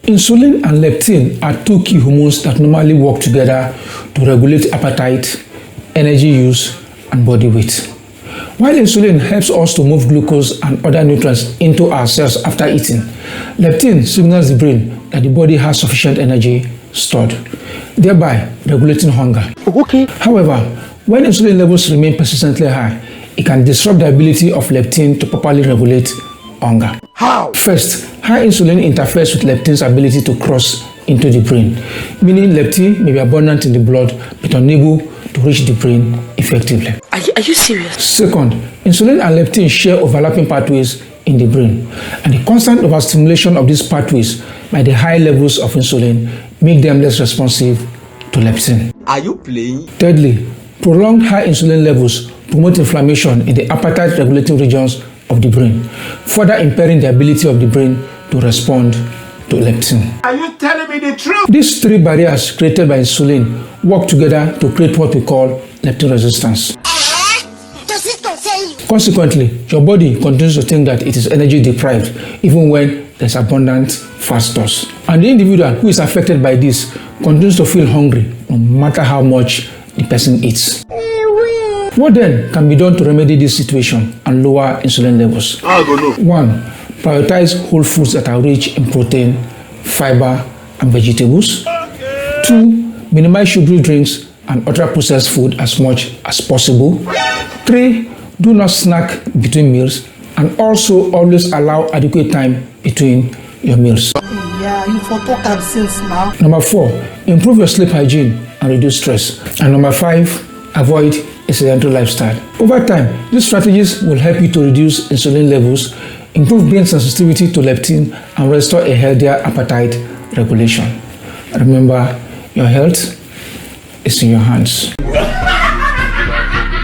Insulin and leptin are two key hormones that normally work together to regulate appetite, energy use, and body weight. While insulin helps us to move glucose and other nutrients into our cells after eating, leptin signals the brain that the body has sufficient energy stored, thereby regulating hunger. Okay. However, when insulin levels remain persistently high, it can disrupt the ability of leptin to properly regulate hunger. How? First, high insulin interferes with leptin's ability to cross into the brain, meaning leptin may be abundant in the blood but unable to reach the brain effectively. Are you serious? Second, insulin and leptin share overlapping pathways in the brain, and the constant overstimulation of these pathways by the high levels of insulin make them less responsive to leptin. Are you playing? Thirdly, prolonged high insulin levels promote inflammation in the appetite regulating regions of the brain, further impairing the ability of the brain to respond to leptin. Are you telling me the truth? These three barriers created by insulin work together to create what we call leptin resistance. Consequently, your body continues to think that it is energy deprived even when there's abundant fat stores. And the individual who is affected by this continues to feel hungry no matter how much the person eats. What then can be done to remedy this situation and lower insulin levels? 1. Prioritize whole foods that are rich in protein, fiber, and vegetables. 2. Minimize sugary drinks and ultra-processed food as much as possible. 3. Do not snack between meals, and also always allow adequate time between your meals. Yeah, you for talk and since now. Number 4. Improve your sleep hygiene and reduce stress. And number 5. Avoid a sedentary lifestyle. Over time, these strategies will help you to reduce insulin levels, improve brain sensitivity to leptin, and restore a healthier appetite regulation. Remember, your health is in your hands.